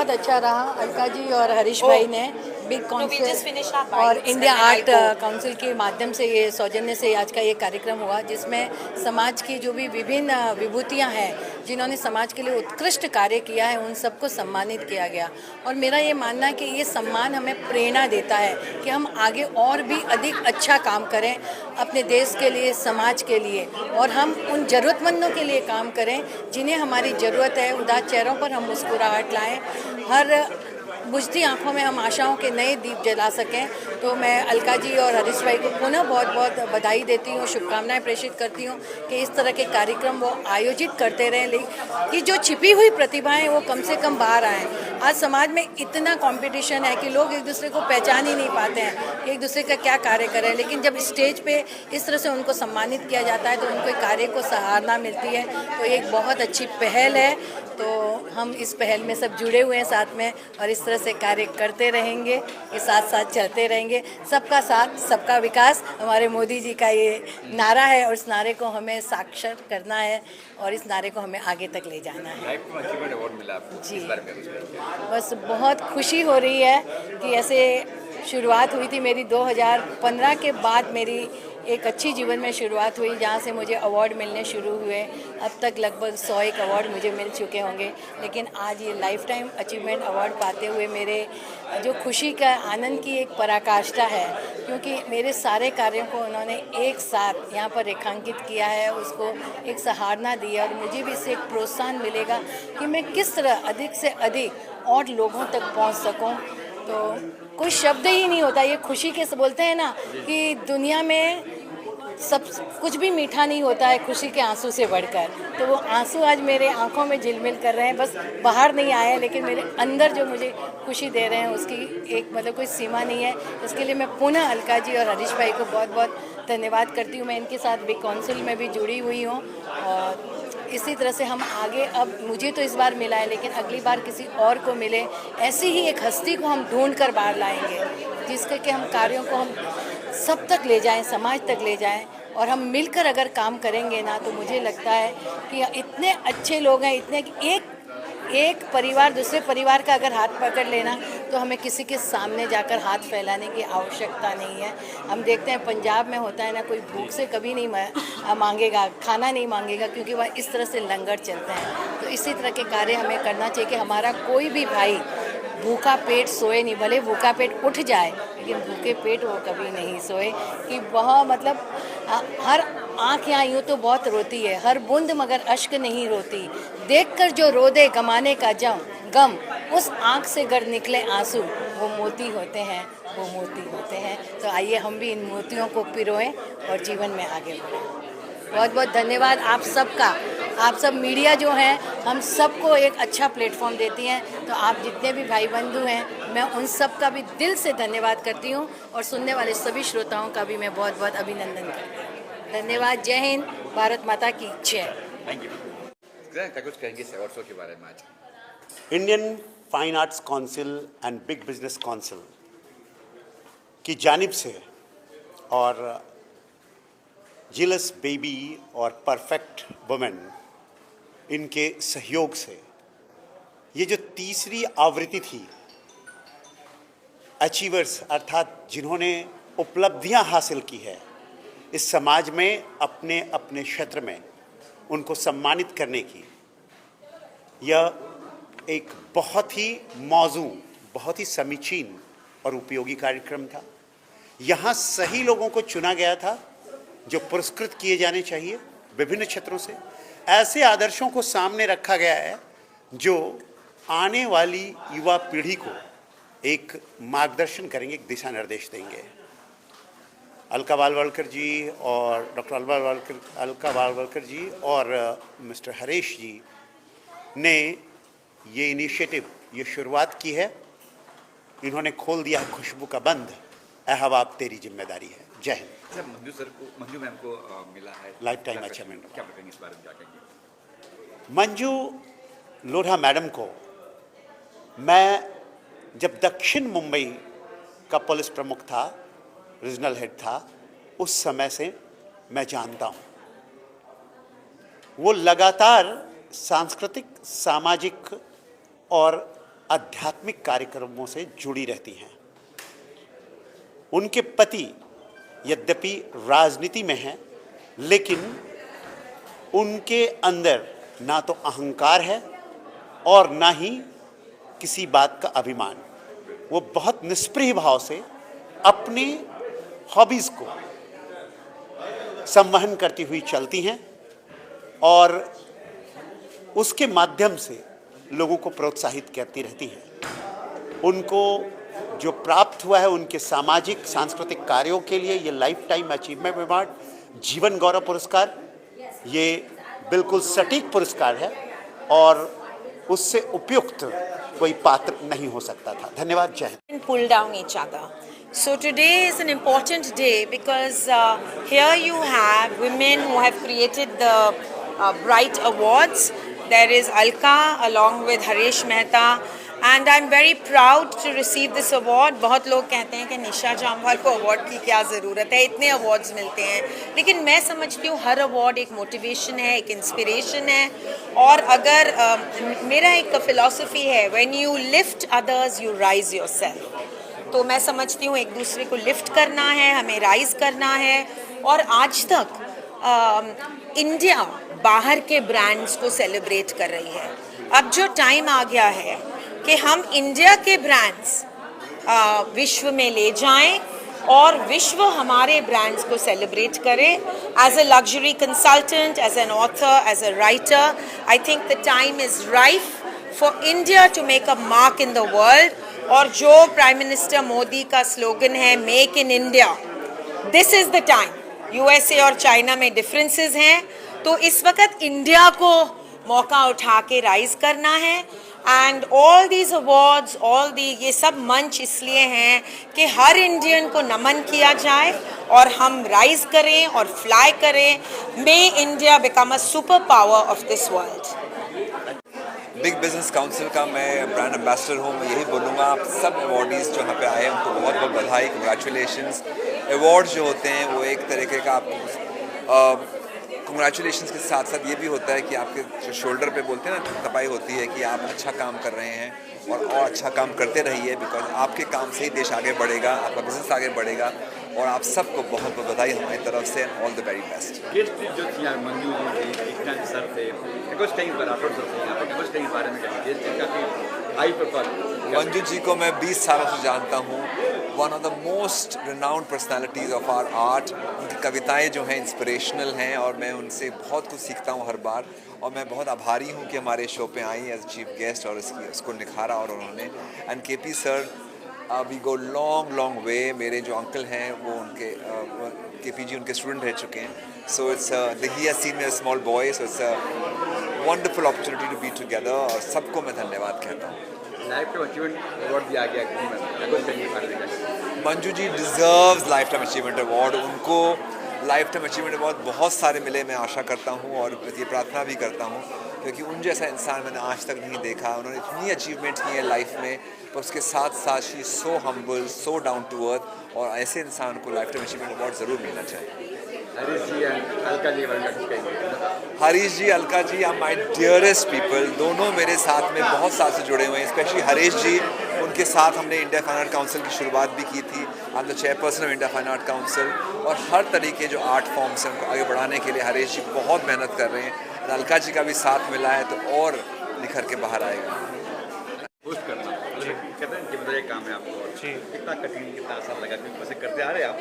बहुत अच्छा रहा। अलका जी और हरीश भाई ने बिग काउंसिल और इंडिया आर्ट काउंसिल के माध्यम से ये सौजन्य से आज का ये कार्यक्रम हुआ, जिसमें समाज की जो भी विभिन्न विभूतियाँ हैं जिन्होंने समाज के लिए उत्कृष्ट कार्य किया है उन सबको सम्मानित किया गया। और मेरा ये मानना है कि ये सम्मान हमें प्रेरणा देता है कि हम आगे और भी अधिक अच्छा काम करें अपने देश के लिए, समाज के लिए, और हम उन ज़रूरतमंदों के लिए काम करें जिन्हें हमारी ज़रूरत है। उदास चेहरों पर हम मुस्कुराहट लाएं, हर बुझती आंखों में हम आशाओं के नए दीप जला सकें। तो मैं अलका जी और हरीश भाई को पुनः बहुत बहुत बधाई देती हूँ, शुभकामनाएं प्रेषित करती हूँ कि इस तरह के कार्यक्रम वो आयोजित करते रहें, कि जो छिपी हुई प्रतिभाएं वो कम से कम बाहर आएँ। आज समाज में इतना कंपटीशन है कि लोग एक दूसरे को पहचान ही नहीं पाते हैं कि एक दूसरे का क्या कार्य करें, लेकिन जब स्टेज पे इस तरह से उनको सम्मानित किया जाता है तो उनको कार्य को सराहना मिलती है। तो एक बहुत अच्छी पहल है। तो हम इस पहल में सब जुड़े हुए हैं साथ में, और इस तरह से कार्य करते रहेंगे, ये साथ साथ चलते रहेंगे। सबका साथ सबका विकास हमारे मोदी जी का ये नारा है, और इस नारे को हमें साक्षर करना है और इस नारे को हमें आगे तक ले जाना है। जी, बस बहुत खुशी हो रही है कि ऐसे शुरुआत हुई थी मेरी 2015 के बाद, मेरी एक अच्छी जीवन में शुरुआत हुई जहाँ से मुझे अवार्ड मिलने शुरू हुए। अब तक लगभग 101 अवार्ड मुझे मिल चुके होंगे, लेकिन आज ये लाइफ टाइम अचीवमेंट अवार्ड पाते हुए मेरे जो खुशी का आनंद की एक पराकाष्ठा है, क्योंकि मेरे सारे कार्यों को उन्होंने एक साथ यहाँ पर रेखांकित किया है, उसको एक सराहना दी है, और मुझे भी इससे एक प्रोत्साहन मिलेगा कि मैं किस तरह अधिक से अधिक और लोगों तक पहुँच सकूँ। तो कोई शब्द ही नहीं होता, ये खुशी के बोलते हैं ना कि दुनिया में सब कुछ भी मीठा नहीं होता है खुशी के आंसू से बढ़कर। तो वो आंसू आज मेरे आंखों में झिलमिल कर रहे हैं, बस बाहर नहीं आए हैं, लेकिन मेरे अंदर जो मुझे खुशी दे रहे हैं उसकी एक कोई सीमा नहीं है। इसके लिए मैं पुनः अलका जी और हरीश भाई को बहुत बहुत धन्यवाद करती हूँ। मैं इनके साथ बिग काउंसिल में भी जुड़ी हुई हूँ, और इसी तरह से हम आगे, अब मुझे तो इस बार मिला है लेकिन अगली बार किसी और को मिले, ऐसी ही एक हस्ती को हम ढूंढ कर बाहर लाएंगे जिसके कि हम कार्यों को हम सब तक ले जाएं, समाज तक ले जाएं। और हम मिलकर अगर काम करेंगे ना, तो मुझे लगता है कि इतने अच्छे लोग हैं, इतने एक परिवार दूसरे परिवार का अगर हाथ पकड़ लेना, तो हमें किसी के सामने जाकर हाथ फैलाने की आवश्यकता नहीं है। हम देखते हैं पंजाब में होता है ना, कोई भूख से कभी नहीं मांगेगा, खाना नहीं मांगेगा, क्योंकि वह इस तरह से लंगर चलते हैं। तो इसी तरह के कार्य हमें करना चाहिए कि हमारा कोई भी भाई भूखा पेट सोए नहीं, भले भूखा पेट उठ जाए लेकिन भूखे पेट वो कभी नहीं सोए। कि वह मतलब हर आँख यहाँ यूँ तो बहुत रोती है, हर बूंद मगर अश्क नहीं रोती, देखकर जो रो दे गमाने का गम, उस आँख से गर निकले आंसू, वो मोती होते हैं, वो मोती होते हैं। तो आइए हम भी इन मोतियों को पिरोएं और जीवन में आगे बढ़ें। बहुत बहुत धन्यवाद आप सबका। आप सब मीडिया जो हैं, हम सबको एक अच्छा प्लेटफॉर्म देती हैं। तो आप जितने भी भाई बंधु हैं, मैं उन सब का भी दिल से धन्यवाद करती हूँ, और सुनने वाले सभी श्रोताओं का भी मैं बहुत बहुत अभिनंदन करती हूँ। धन्यवाद। जय हिंद, भारत माता की जय। Thank you. क्या कुछ कहेंगे इस अवार्ड शो के बारे में आज? Indian fine arts council and Big business council की जानिब से और जिलस बेबी और परफेक्ट वुमेन, इनके सहयोग से ये जो तीसरी आवृत्ति थी, अचीवर्स अर्थात जिन्होंने उपलब्धियां हासिल की है इस समाज में अपने अपने क्षेत्र में, उनको सम्मानित करने की, यह एक बहुत ही मौजू, बहुत ही समीचीन और उपयोगी कार्यक्रम था। यहाँ सही लोगों को चुना गया था जो पुरस्कृत किए जाने चाहिए विभिन्न क्षेत्रों से। ऐसे आदर्शों को सामने रखा गया है जो आने वाली युवा पीढ़ी को एक मार्गदर्शन करेंगे, एक दिशा निर्देश देंगे। अलका वालवलकर जी और डॉक्टर अलका वालवलकर जी और मिस्टर हरीश जी ने ये इनिशिएटिव, ये शुरुआत की है। इन्होंने खोल दिया है खुशबू का बंद, अहबाब तेरी जिम्मेदारी है। जय हिंद। सर, मंजू मैम को मिला है लाइफ टाइम अचीवमेंट। क्या बताएंगे इस बारे में, क्या कहेंगे? मंजू लोढ़ा मैडम को मैं जब दक्षिण मुंबई का पुलिस प्रमुख था, रीजनल हेड था, उस समय से मैं जानता हूँ। वो लगातार सांस्कृतिक, सामाजिक और आध्यात्मिक कार्यक्रमों से जुड़ी रहती हैं। उनके पति यद्यपि राजनीति में हैं, लेकिन उनके अंदर ना तो अहंकार है और ना ही किसी बात का अभिमान। वो बहुत निष्प्रिय भाव से अपनी हॉबीज़ को संवहन करती हुई चलती हैं और उसके माध्यम से लोगों को प्रोत्साहित करती रहती हैं। उनको जो प्राप्त हुआ है उनके सामाजिक सांस्कृतिक कार्यों के लिए ये लाइफ टाइम अचीवमेंट अवार्ड, जीवन गौरव पुरस्कार, ये बिल्कुल सटीक पुरस्कार है और उससे उपयुक्त कोई पात्र नहीं हो सकता था। धन्यवाद। जय Hind. And pull down each other. So today is an important day because here you have women who have created the Bright Awards. There is Alka along with Harish Mehta, and I'm very proud to receive this award. बहुत लोग कहते हैं कि निशा जामवाल को award की क्या ज़रूरत है, इतने अवार्ड्स मिलते हैं, लेकिन मैं समझती हूँ हर अवार्ड एक मोटिवेशन है, एक इंस्पिरेशन है। और अगर मेरा एक फिलॉसफी है, when you lift others you rise yourself, तो मैं समझती हूँ एक दूसरे को लिफ्ट करना है, हमें राइज करना है। और आज तक इंडिया बाहर के ब्रांड्स को सेलिब्रेट कर रही है। अब जो टाइम आ गया है कि हम इंडिया के ब्रांड्स विश्व में ले जाएं और विश्व हमारे ब्रांड्स को सेलिब्रेट करे। As a luxury consultant, as an author, as a writer, I think the time is right for India to make a mark in the world. और जो प्राइम मिनिस्टर मोदी का स्लोगन है make in India, this is the time. USA और China में differences हैं, तो इस वक्त इंडिया को मौका उठा के राइज करना है। एंड ऑल दीज अवार्ड्स, ये सब मंच इसलिए हैं कि हर इंडियन को नमन किया जाए और हम राइज करें और फ्लाई करें। May India become a super power of this world. Big business council का मैं ब्रांड एम्बेसडर हूँ। मैं यही बोलूँगा, आप सब अवॉर्डीज़ जो यहाँ पे आए हैं उनको बहुत बहुत बधाई, कंग्रेचुलेशंस। अवार्ड्स जो होते हैं वो एक तरीके का आपको कंग्रेचुलेशंस के साथ साथ ये भी होता है कि आपके जो शोल्डर पे बोलते हैं ना, तपाई होती है कि आप अच्छा काम कर रहे हैं और अच्छा काम करते रहिए, बिकॉज आपके काम से ही देश आगे बढ़ेगा, आपका बिजनेस आगे बढ़ेगा। और आप सबको बहुत बहुत बधाई हमारी तरफ से, all the very best. Guest जो थी मंजू जी थी, इकराम सर थे, कुछ कहीं पर आप कुछ कहीं बारे में गेस्ट काफ़ी हाई प्रोफाइल। मंजू जी को मैं 20 सालों से जानता हूँ। One of the most renowned personalities of our art. उनकी कविताएं जो हैं इंस्पिरेशनल हैं और मैं उनसे बहुत कुछ सीखता हूँ हर बार। और मैं बहुत आभारी हूँ कि हमारे शो पे आई एज चीफ गेस्ट और उसको निखारा और उन्होंने। And KP sir, we go long way. मेरे जो अंकल हैं वो उनके केपी जी उनके स्टूडेंट रह चुके हैं। So it's he has seen me a small boy, so it's a wonderful opportunity to be together. और सबको मैं धन्यवाद कहता हूँ। लाइफ टाइम अचीवमेंट अवार्ड दिया गया, Manju ji deserves lifetime achievement award. उनको लाइफ टाइम अचीवमेंट अवार्ड बहुत सारे मिले, मैं आशा करता हूँ और ये प्रार्थना भी करता हूँ, क्योंकि उन जैसा इंसान मैंने आज तक नहीं देखा। उन्होंने इतनी अचीवमेंट की है लाइफ में, पर उसके साथ साथ she so humble, so down to earth, और ऐसे इंसान को लाइफ टाइम अचीवमेंट अवार्ड ज़रूर मिलना चाहिए। हरीश जी अलका जी हरीश जी, Alka ji are my dearest people. दोनों मेरे साथ में बहुत साल से जुड़े हुए हैं, स्पेशली हरीश जी। उनके साथ हमने इंडिया फाइन आर्ट काउंसिल की शुरुआत भी की थी। I am the chairperson of India Fine Art council. और हर तरीके जो आर्ट फॉर्म्स हैं उनको आगे बढ़ाने के लिए हरीश जी बहुत मेहनत कर रहे हैं। अलका जी का भी साथ मिला है तो और निखर के बाहर आएगा। होस्ट करना कहते हैं जिम्मेदारी काम है आपको, कितना कठिन, कितना आसान लगा, क्योंकि वैसे करते आ रहे हैं आप,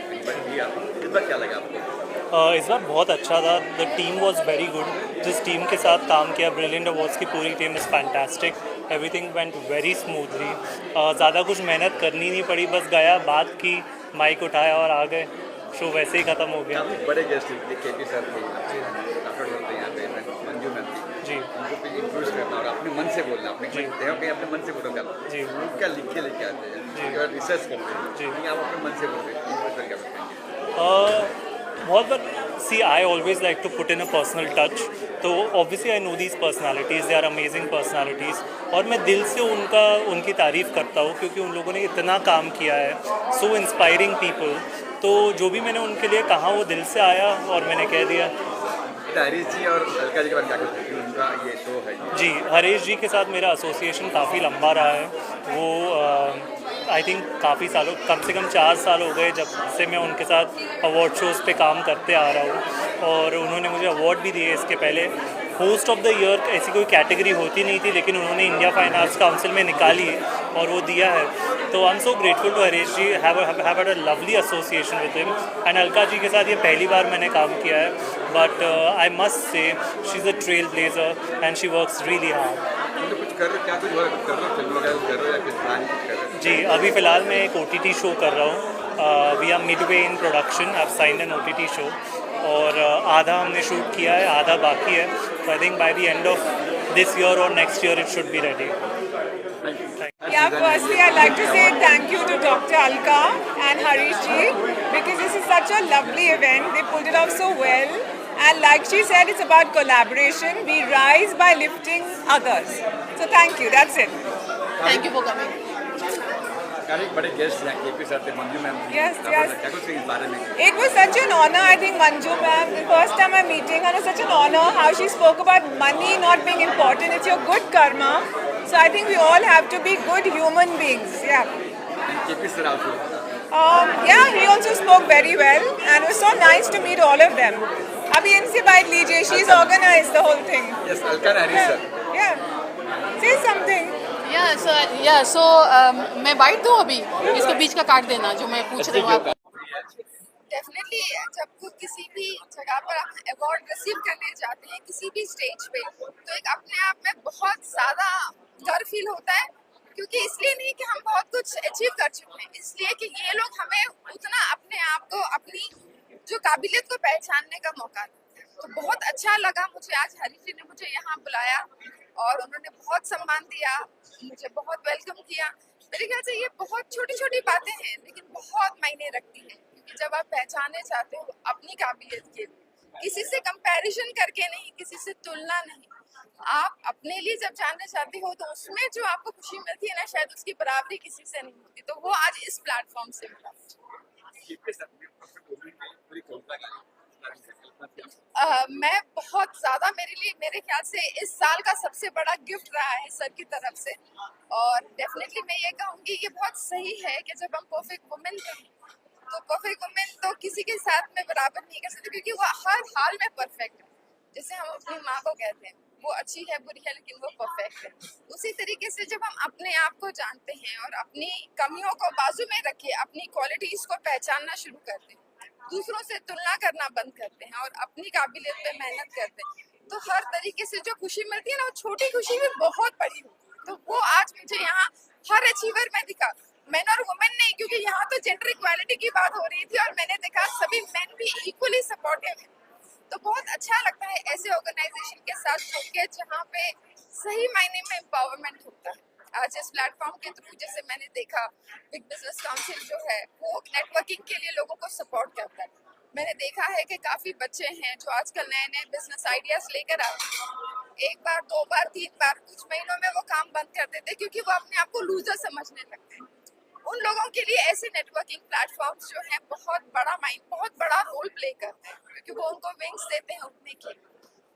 इस बार क्या लगा आपको? इस बार बहुत अच्छा था। The team was very good. जिस टीम के साथ काम किया, ब्रिलियंट अवार्ड्स की पूरी team is fantastic. Everything went very smoothly. ज़्यादा कुछ मेहनत करनी नहीं पड़ी, बस गया, बात की, माइक उठाया और आ गए। शो वैसे ही ख़त्म हो गया। बड़े गेस्ट केपी सर थे, डॉक्टर सर थे यहाँ पे, मंजू मैम थी जी, उनको भी इंट्रोड्यूस करना और अपने मन से बोलना, अपने कहीं अपने मन से बोलना जी, क्या लिख के लेके आते हैं, रिसर्च करते हैं जी, आप अपने मन से बोल रहे हैं, क्या बताएंगे? बहुत बार see I always like to put in a personal touch. तो obviously I know these personalities, they are amazing personalities, और मैं दिल से उनकी तारीफ़ करता हूँ, क्योंकि उन लोगों ने इतना काम किया है, सो इंस्पायरिंग पीपल। तो जो भी मैंने उनके लिए कहा वो दिल से आया और मैंने कह दिया। हरीश जी और अलका जी के बारे में क्या कहते हैं? उनका ये शो बताइए। जी, हरीश जी के साथ मेरा एसोसिएशन काफ़ी लंबा रहा है। वो आई थिंक काफ़ी सालों, कम से कम 4 साल हो गए जब से मैं उनके साथ अवार्ड शोज़ पे काम करते आ रहा हूँ, और उन्होंने मुझे अवार्ड भी दिए इसके पहले। होस्ट ऑफ द ईयर ऐसी कोई कैटेगरी होती नहीं थी, लेकिन उन्होंने इंडिया फाइन आर्ट्स काउंसिल में निकाली है और वो दिया है। तो I am so grateful to Harish ji, have had a lovely association with him. And Alka ji के साथ ये पहली बार मैंने काम किया है, but I must say she is a trailblazer and she works really hard. तो कुछ कर रहे हो, क्या कुछ हो रहा है, कुछ कर रहे हो, फिल्म वगैरह कुछ कर रहे हो या कुछ प्लान कुछ कर रहे हो? जी, अभी फ़िलहाल मैं एक OTT शो कर रहा हूँ। We are midway in production, I have signed an OTT show, और आधा हमने शूट किया है, आधा बाकी है। तो I think by the end of this year और next year it should be ready. Yeah, firstly I'd like to say thank you to Dr. Alka and Harish ji, because this is such a lovely event. They pulled it off so well. And like she said, it's about collaboration. We rise by lifting others. So thank you. That's it. Thank you for coming. यार एक बड़े guest हैं, KP sir थे, Manju ma'am थी। Yes, क्या yes. क्या कुछ इस बारे में? It was such an honor, I think, Manju ma'am. The first time I'm meeting her, it was such an honor how she spoke about money not being important. It's your good karma. So I think we all have to be good human beings. Yeah. KP sir आपको Yeah, he also spoke very well, and it was so nice to meet all of them. Abhi inse bite lijiye. She's organized the whole thing. Yes, Alka and Harish sir. Yeah. Say something. सो मैं bite दूँ अभी, इसके बीच का काट देना जो मैं पूछ रही हूँ आपको। डेफिनेटली जब वो किसी भी जगह पर आप अवार्ड रिसीव करने जाते हैं किसी भी स्टेज पे, तो एक अपने आप में बहुत ज़्यादा गर्व फील होता है, क्योंकि इसलिए नहीं कि हम बहुत कुछ अचीव कर चुके हैं, इसलिए कि ये लोग हमें उतना अपने आप को, अपनी जो काबिलियत को पहचानने का मौका देते हैं। तो बहुत अच्छा लगा मुझे, आज हरीश जी ने मुझे यहाँ बुलाया और उन्होंने बहुत सम्मान दिया, मुझे बहुत वेलकम किया। मेरे ख्याल से ये बहुत छोटी छोटी बातें हैं, लेकिन बहुत मायने रखती हैं, क्योंकि जब आप पहचाने चाहते हो अपनी काबिलियत के, किसी से कंपैरिजन करके नहीं, किसी से तुलना नहीं, आप अपने लिए जब जानना चाहते हो, तो उसमें जो आपको खुशी मिलती है ना, शायद उसकी बराबरी किसी से नहीं होती। तो वो आज इस प्लेटफॉर्म से मिला। मैं बहुत ज़्यादा, मेरे लिए मेरे ख्याल से इस साल का सबसे बड़ा गिफ्ट रहा है सर की तरफ से। और डेफिनेटली मैं ये कहूँगी, ये बहुत सही है कि जब हम परफेक्ट वुमेन हैं, तो परफेक्ट वुमेन तो किसी के साथ में बराबर नहीं कर सकते, क्योंकि वो हर हाल में परफेक्ट है। जैसे हम अपनी माँ को कहते हैं, वो अच्छी है, बुरी है, लेकिन वो परफेक्ट है। उसी तरीके से जब हम अपने आप को जानते हैं और अपनी कमियों को बाजू में रखे, अपनी क्वालिटीज़ को पहचानना शुरू करते हैं, दूसरों से तुलना करना बंद करते हैं और अपनी काबिलियत पे मेहनत करते हैं, तो हर तरीके से जो खुशी मिलती है ना, वो छोटी खुशी भी बहुत बड़ी होती है। तो वो आज मुझे यहाँ हर अचीवर में दिखा, मैन और वुमेन नहीं, क्योंकि यहाँ तो जेंडर इक्वालिटी की बात हो रही थी और मैंने देखा सभी मेन भी इक्वली सपोर्टिव है। तो बहुत अच्छा लगता है ऐसे ऑर्गेनाइजेशन के साथ जुड़के, जहाँ पे सही मायने में एम्पावरमेंट होता है। आज इस प्लेटफॉर्म के थ्रू, जैसे मैंने देखा, बिग बिजनेस काउंसिल जो है वो नेटवर्किंग के लिए लोगों को सपोर्ट करता है। मैंने देखा है कि काफ़ी बच्चे हैं जो आजकल नए नए बिजनेस आइडियाज़ लेकर आते हैं, एक बार, दो बार, तीन बार, कुछ महीनों में वो काम बंद कर देते हैं, क्योंकि वो अपने आप को लूजर समझने लगते हैं। उन लोगों के लिए ऐसे नेटवर्किंग प्लेटफॉर्म्स जो हैं बहुत बड़ा रोल प्ले करते हैं, क्योंकि वो उनको विंग्स देते हैं उठने की।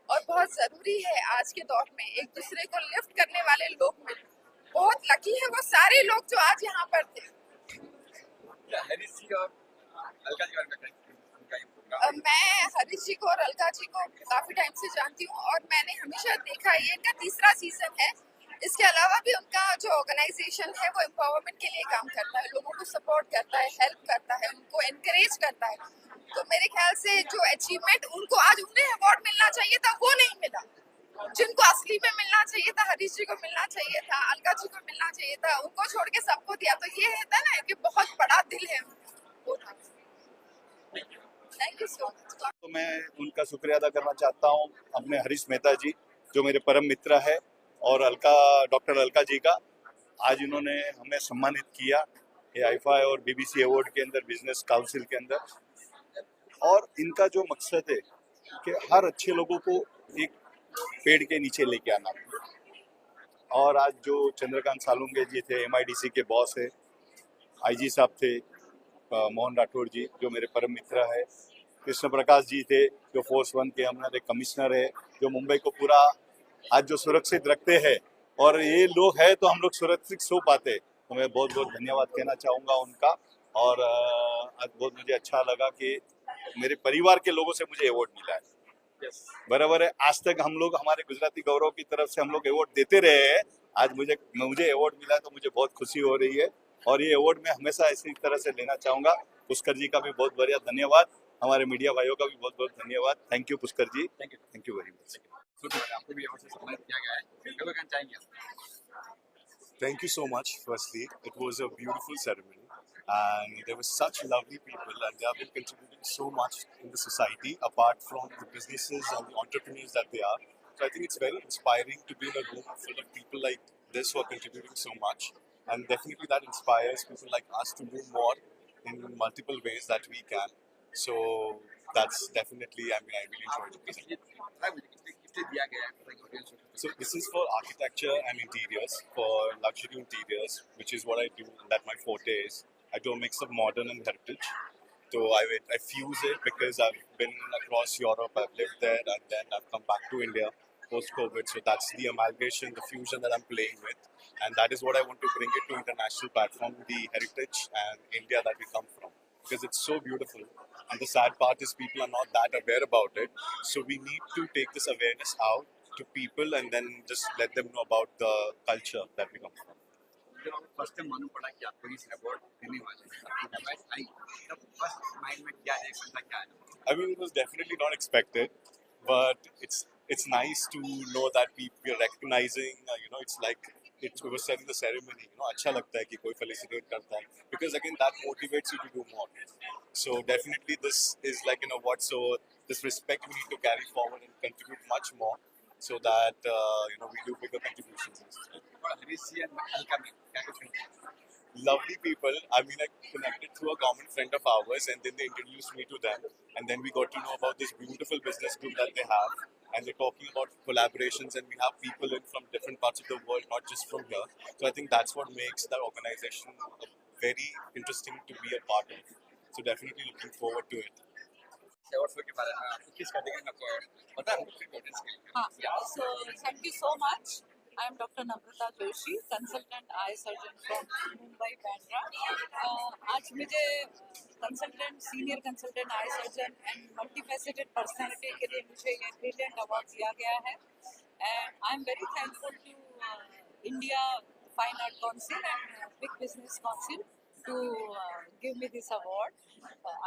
और बहुत ज़रूरी है आज के दौर में एक दूसरे को लिफ्ट करने वाले लोग मिलना। बहुत लकी है वो सारे लोग जो आज यहाँ पर थे। हरीश जी और अलका जी मैं हरीश जी को और अलका जी को काफ़ी टाइम से जानती हूँ, और मैंने हमेशा देखा, ये इनका तीसरा सीजन है। इसके अलावा भी उनका जो ऑर्गेनाइजेशन है वो एम्पावरमेंट के लिए काम करता है, लोगों को सपोर्ट करता है, हेल्प करता है, उनको एनकरेज करता है। तो मेरे ख्याल से जो अचीवमेंट उनको आज, उन्हें अवार्ड मिलना चाहिए था, वो नहीं मिला। जिनको असली में मिलना चाहिए था, हरीश जी को मिलना चाहिए था, अलका जी को मिलना चाहिए था, उनको छोड़ के सबको दिया। तो ये है ना कि बहुत बड़ा दिल है वो था। Thank you so much. तो मैं उनका शुक्रिया अदा करना चाहता हूँ, अपने हरीश मेहता जी जो मेरे परम मित्र है, और डॉक्टर अलका जी का। आज इन्होंने हमें सम्मानित किया AIFA और BBC अवार्ड के अंदर, बिजनेस काउंसिल के अंदर। और इनका जो मकसद है कि हर अच्छे लोगों को एक पेड़ के नीचे लेके आना। और आज जो चंद्रकांत सालुंगे जी थे, MIDC के बॉस है, IG साहब थे, मोहन राठौड़ जी जो मेरे परम मित्र है, कृष्ण प्रकाश जी थे जो फोर्स 1 के हमारे कमिश्नर है, जो मुंबई को पूरा आज जो सुरक्षित रखते हैं, और ये लोग हैं तो हम लोग सुरक्षित सो पाते। तो मैं बहुत बहुत धन्यवाद कहना चाहूँगा उनका। और आज बहुत मुझे अच्छा लगा कि मेरे परिवार के लोगों से मुझे अवार्ड मिला है। बराबर है, आज तक हम लोग हमारे गुजराती गौरव की तरफ से हम लोग अवार्ड देते रहे हैं। आज मुझे अवार्ड मिला है तो मुझे बहुत खुशी हो रही है, और ये अवार्ड मैं हमेशा इसी तरह से लेना चाहूँगा। पुष्कर जी का भी बहुत बढ़िया धन्यवाद, हमारे मीडिया भाइयों का भी बहुत बहुत धन्यवाद। Thank you Pushkar ji, thank you very much. आपको भी अवार्ड से सम्मानित किया गया है, क्या कहना चाहेंगे? Thank you so much. Firstly, it was a beautiful ceremony, and there were such lovely people, and they have been contributing so much in the society, apart from the businesses and the entrepreneurs that they are. So I think it's very inspiring to be in a room full of people like this who are contributing so much, and definitely that inspires people like us to do more in multiple ways that we can. So that's definitely, I really enjoyed it. So this is for architecture and interiors, for luxury interiors, which is what I do, that my forte is. I do a mix of modern and heritage. So I fuse it because I've been across Europe, I've lived there, and then I've come back to India post-COVID. So that's the amalgamation, the fusion that I'm playing with. And that is what I want to bring it to international platform, the heritage and India that we come from. Because it's so beautiful. And the sad part is people are not that aware about it. So we need to take this awareness out to people and then just let them know about the culture that we come from. जब आपको first time मालूम पड़ा कि आपको इस award देने वाले हैं, आपकी डिवाइस आई, तब फर्स्ट माइंड में क्या रिएक्शन था, क्या आया? I mean, it was definitely not expected, but it's nice to know that people are recognizing. It's like we were said in the ceremony. अच्छा लगता है कि कोई felicitate करता है, because again that motivates you to do more. So definitely this is like an award. So this respect we need to carry forward and contribute much more, so that we do bigger contributions. Harish ji and Alka ma'am, क्या कुछ नहीं? Lovely people. I mean, I connected through a common friend of ours, and then they introduced me to them, and then we got to know about this beautiful business group that they have, and they're talking about collaborations, and we have people in from different parts of the world, not just from here. So I think that's what makes that organization very interesting to be a part of. So definitely looking forward to it. Award के बारे में आपको किस category में आपको award पता है? Audience के लिए। हाँ, so thank you so much. I am Dr. Namrata Joshi, consultant eye surgeon from Mumbai, Bandra. आज मुझे senior consultant eye surgeon and multifaceted personality के लिए मुझे ये ब्रिलियंट अवार्ड दिया गया है, and I am very thankful to India Fine Art Council and Big business Council to give me this award.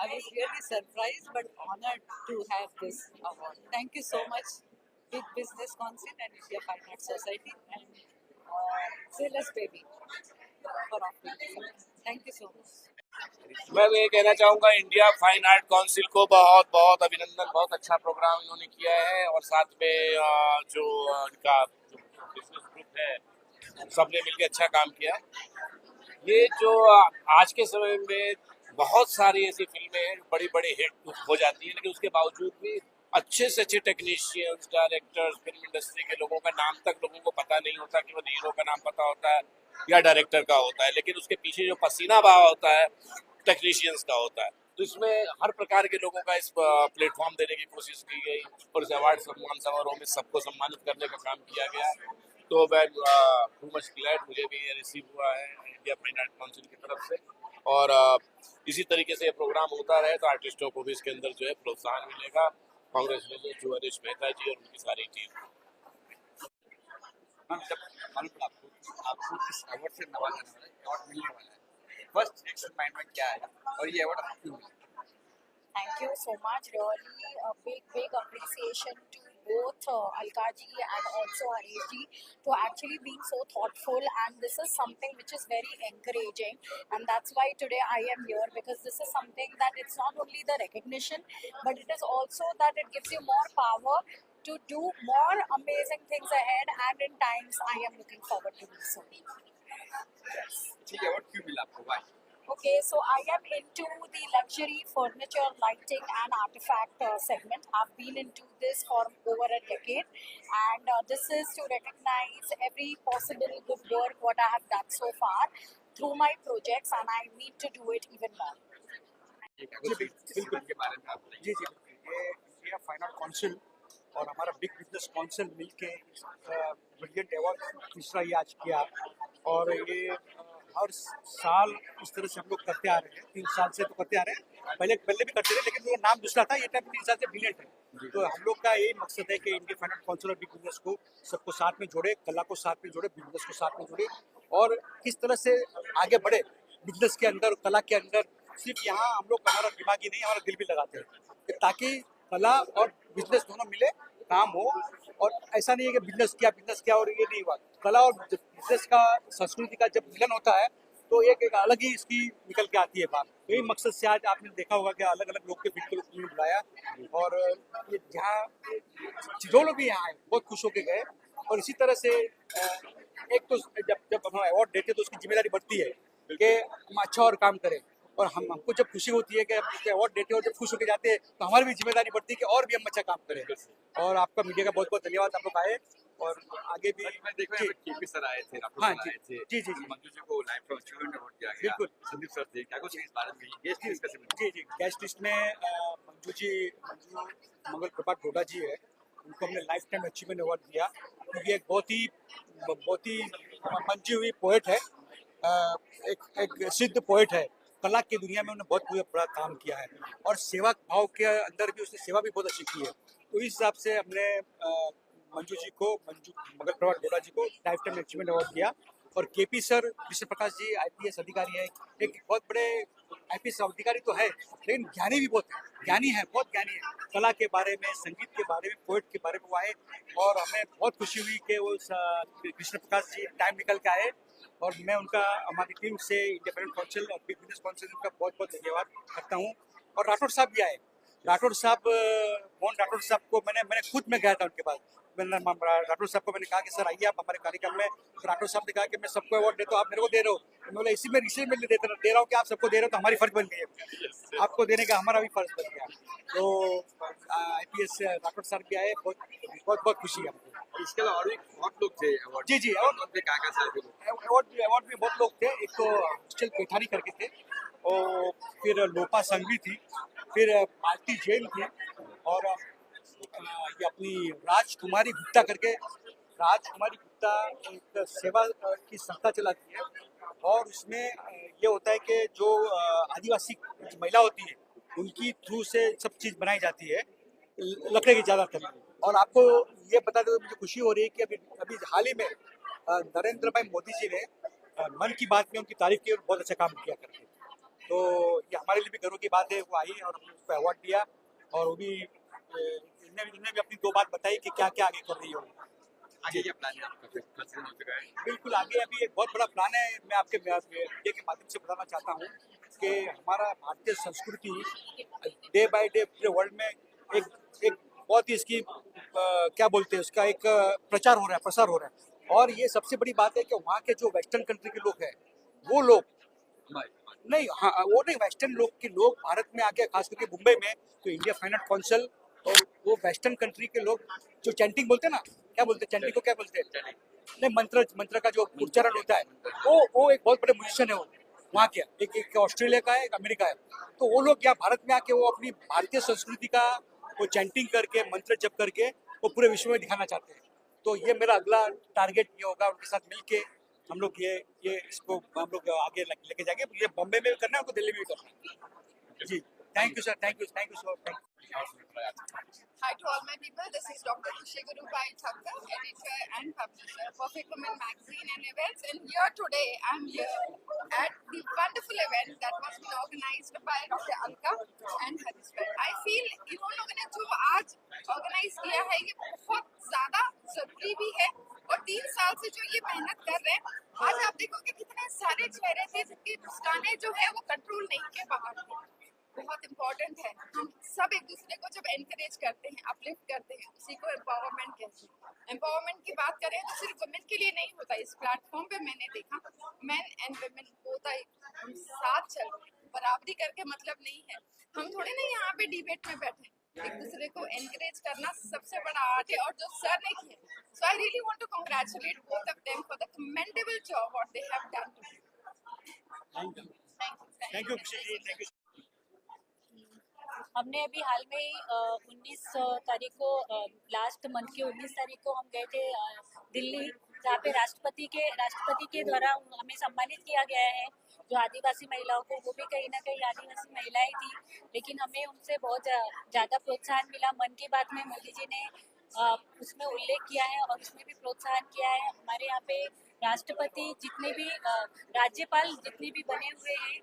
I was really surprised but honored to have this award. Thank you so much, Big Business Council and India Fine Arts Society and Sailors Baby for offering this award. Thank you so much. मैं ये कहना चाहूँगा India Fine Art council को बहुत बहुत अभिनंदन। बहुत अच्छा प्रोग्राम इन्होंने किया है, और साथ में जो इनका बिजनेस ग्रुप है सबने मिलकर अच्छा काम किया है। ये जो आज के समय में बहुत सारी ऐसी फिल्में हैं बड़ी बड़ी हिट हो जाती हैं, लेकिन उसके बावजूद भी अच्छे से अच्छे टेक्नीशियंस, डायरेक्टर्स, फिल्म इंडस्ट्री के लोगों का नाम तक लोगों को पता नहीं होता, कि वो हीरो का नाम पता होता है या डायरेक्टर का होता है, लेकिन उसके पीछे जो पसीना बहा होता है टेक्नीशियंस का होता है। तो इसमें हर प्रकार के लोगों का इस प्लेटफॉर्म देने की कोशिश की गई, और इस अवार्ड सम्मान समारोह में सबको सम्मानित करने का काम किया गया। तो मैं टू मच ग्लैड, मुझे भी ये रिसीव हुआ है इंडिया फाइन आर्ट काउंसिल की तरफ से, और इसी तरीके से ये प्रोग्राम होता रहे तो आर्टिस्टों को भी इसके अंदर जो है प्रोत्साहन मिलेगा। कांग्रेचुलेशन टू हरीश मेहता जी और उनकी सारी टीम। आपको इस अवार्ड से नवाजा जाने वाला है, अवार्ड मिलने वाला है, फर्स्ट रिएक्शन माइंड में क्या है और ये अवार्ड आपको क्यों मिला? Thank you so much. Really a big appreciation to both Alka ji and also Harish ji to actually being so thoughtful, and this is something which is very encouraging, and that's why today I am here, because this is something that it's not only the recognition but it is also that it gives you more power to do more amazing things ahead, and in times I am looking forward to do so. ठीक है, award क्यों मिला आपको? Why? Okay, so I am into the luxury furniture, lighting and artifact segment. I've been into this for over a decade, and this is to recognize every possible good work what I have done so far through my projects, and I need to do it even more. बिल्कुल के बारे में आप बताइए। जी, ये India Fine Art council और हमारा big business council मिलके ब्रिलियंट अवार्ड तीसरा ये आज किया। और ये हर साल इस तरह से हम लोग करते आ रहे हैं, 3 साल से तो करते आ रहे हैं, पहले भी करते रहे, लेकिन वो नाम दूसरा था, ये टाइम 3 साल से ब्रिलियंट है। तो हम लोग का यही मकसद है कि इंडियन फाइनेंस काउंसिल और बिग बिजनेस को सबको साथ में जोड़े, कला को साथ में जोड़े, बिजनेस को साथ में जोड़े, और किस तरह से आगे बढ़े बिजनेस के अंदर, कला के अंदर। सिर्फ यहाँ हम लोग हमारा दिमाग ही नहीं, हमारा दिल भी लगाते हैं, ताकि कला और बिजनेस दोनों मिले, काम हो। और ऐसा नहीं है कि बिजनेस किया और ये नहीं हुआ। कला और बिजनेस का, संस्कृति का जब मिलन होता है तो एक अलग ही इसकी निकल के आती है बात। यही मकसद से आज आपने देखा होगा कि अलग अलग लोग के बिल्कुल बुलाया, और ये जहाँ जो लोग भी यहाँ आए बहुत खुश होके गए। और इसी तरह से एक तो जब हम अवार्ड देते हैं तो उसकी जिम्मेदारी बढ़ती है कि हम अच्छा और काम करें, और हमको जब खुशी होती है कि हम अवार्ड देते हैं और जब खुश होकर जाते हैं तो हमारी भी जिम्मेदारी बढ़ती है कि और भी हम अच्छा काम करें। और आपका मीडिया का बहुत बहुत धन्यवाद, आप लोग आए और आगे भी। मैं देख रहा हूँ केपी सर आए थे, हाँ आए थे, जी, मंजू जी को लाइफ टाइम अचीवमेंट अवार्ड दिया गया, बिल्कुल। संदीप सर थे, क्या कुछ इस बारे में गेस्ट लिस्ट कैसे जी गेस्ट लिस्ट में मंजू मंगल प्रभात डोडा जी है, उनको हमने लाइफ टाइम अचीवमेंट अवार्ड दिया, क्योंकि एक बहुत ही मंजी हुई पोएट है, एक सिद्ध पोएट है, कला की दुनिया में उन्होंने बहुत बड़ा काम किया है, और सेवा भाव के अंदर भी उसने सेवा भी बहुत अच्छी की है। तो इस हिसाब से हमने मंजू मंगल प्रभात डोडा जी को लाइफ टाइम अचीवमेंट अवार्ड दिया। और KP sir, Krishna Prakash ji IPS अधिकारी है, एक बहुत बड़े IPS अधिकारी तो है, लेकिन ज्ञानी भी बहुत बहुत ज्ञानी है, कला के बारे में, संगीत के बारे में, पोएट के बारे में वो आए। और हमें बहुत खुशी हुई कि वो कृष्ण प्रकाश जी टाइम निकल के आए, और मैं उनका, हमारी टीम से, इंडियन फाइनेंस काउंसिल और बिग बिजनेस काउंसिल का बहुत बहुत धन्यवाद करता हूँ। और राठौर साहब भी आए, मोहन राठौर साहब को मैंने खुद में गया था उनके पास, मैंने राठौर साहब को मैंने कहा कि सर आइए आप हमारे कार्यक्रम में। तो राठौर साहब ने कहा कि मैं सबको अवार्ड देता हूँ, आप मेरे को दे रहे हो। तो मैं बोला इसी में दे रहा हूँ कि आप सबको दे रहे हो तो हमारी फर्ज बन गई है, आपको देने का हमारा भी फर्ज बन गया। तो IPS राठौर साहब भी आए, बहुत खुशी है हमको। इसके अलावा और भी बहुत लोग थे अवार्ड, जी अवार्ड में बहुत लोग थे। एक तो हॉस्टल पेठारी करके थे, और फिर लोपा संघवी थी, फिर मालती जैन थी, और ये अपनी राजकुमारी गुप्ता एक सेवा की संस्था चलाती है, और उसमें ये होता है कि जो आदिवासी महिला होती है उनकी थ्रू से सब चीज़ बनाई जाती है, लकड़े की ज़्यादातर। और आपको ये बता दें, मुझे खुशी हो रही है कि अभी हाल ही में नरेंद्र भाई मोदी जी ने मन की बात में उनकी तारीफ की और बहुत अच्छा काम किया करके। तो ये हमारे लिए भी गर्व की बात है, वो आई और हमने उसको अवार्ड दिया, और वो भी इन्होंने भी अपनी 2 बात बताई कि क्या क्या आगे कर रही हो। आगे क्या प्लान है आपका? प्रेसिडेंट हो चुका है, बिल्कुल आगे अभी एक बहुत बड़ा प्लान है। मैं आपके मीडिया के माध्यम से बताना चाहता हूँ कि हमारा भारतीय संस्कृति डे बाय डे पूरे वर्ल्ड में एक बहुत ही इसकी क्या बोलते हैं, उसका एक प्रसार हो रहा है। और ये सबसे बड़ी बात है कि वहाँ के जो वेस्टर्न कंट्री के लोग हैं, वो लोग नहीं, हाँ वो नहीं, वेस्टर्न लोग भारत में आके, खास करके मुंबई में, तो इंडिया फाइनेंस काउंसिल और वो वेस्टर्न कंट्री के लोग जो चैंटिंग बोलते हैं ना, क्या बोलते हैं चैंटिंग को, क्या बोलते हैं, नहीं मंत्र का जो उच्चारण होता है, वो एक बहुत बड़े म्यूजिशियन है वो वहाँ के, एक ऑस्ट्रेलिया का है, एक अमेरिका है। तो वो लोग यहाँ भारत में आके वो अपनी भारतीय संस्कृति का वो चैंटिंग करके, मंत्र जप करके वो पूरे विश्व में दिखाना चाहते हैं। तो ये मेरा अगला टारगेट ये होगा, उनके साथ मिलके हम लोग ये इसको हम लोग आगे लेके जाएंगे। ये बॉम्बे में भी करना है, हमको दिल्ली में भी करना है। जी, thank you sir, thank you so much. Hi to all my people, this is Dr. Kushiguru Bai Thakkar, editor and publisher, Perfect Women magazine and events. And here today, I'm here at the wonderful event that was been organized by Dr. Alka and Harish Bhai. I feel इन लोगों ने जो आज organise किया है ये बहुत ज्यादा जरूरी भी है, और 3 साल से जो ये मेहनत कर रहे हैं, आज आप देखोगे कितने सारे चेहरे थे जिनकी मुस्कानें जो है वो कंट्रोल नहीं के बाहर थी। बहुत इम्पोर्टेंट है, हम सब एक दूसरे को जब एनकरेज करते हैं, अपलिफ्ट करते हैं, उसी को एम्पावरमेंट कहते हैं। एम्पावरमेंट की बात करें तो सिर्फ वुमेन के लिए नहीं होता, इस प्लेटफॉर्म पे मैंने देखा मेन एंड वुमेन बोथ हम साथ चल रहे हैं, बराबरी करके मतलब नहीं है, हम थोड़े नहीं यहाँ पे डिबेट में बैठे, एक दूसरे को एनकरेज करना सबसे बड़ा आर्ट है, और जो सर ने किया, so I really want to congratulate both of them for the commendable job what they have done. Thank you Khushi ji, thank you. हमने अभी हाल में ही 19 तारीख को लास्ट मंथ की 19 तारीख को हम गए थे दिल्ली, जहाँ पे राष्ट्रपति के द्वारा हमें सम्मानित किया गया है। जो आदिवासी महिलाओं को, वो भी कहीं ना कहीं आदिवासी महिलाएं थी, लेकिन हमें उनसे बहुत ज़्यादा प्रोत्साहन मिला। मन की बात में मोदी जी ने उसमें उल्लेख किया है और उसमें भी प्रोत्साहन किया है। हमारे यहाँ पे राष्ट्रपति जितने भी राज्यपाल जितने भी बने हुए हैं,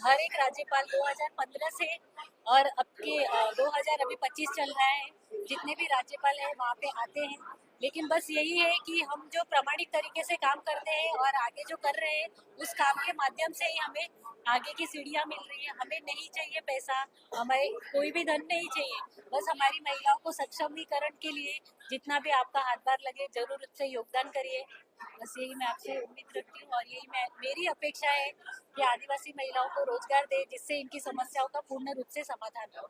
हर एक राज्यपाल 2015 से और अब के 2025 चल रहा है, जितने भी राज्यपाल हैं वहाँ पे आते हैं। लेकिन बस यही है कि हम जो प्रामाणिक तरीके से काम करते हैं और आगे जो कर रहे हैं, उस काम के माध्यम से ही हमें आगे की सीढ़ियाँ मिल रही है। हमें नहीं चाहिए पैसा, हमें कोई भी धन नहीं चाहिए, बस हमारी महिलाओं को सक्षमीकरण के लिए जितना भी आपका हाथभार लगे, जरूर उससे योगदान करिए। बस यही मैं आपसे उम्मीद रखती हूँ और यही मेरी अपेक्षा है कि आदिवासी महिलाओं को रोजगार दे, जिससे इनकी समस्याओं का पूर्ण रूप से समाधान हो।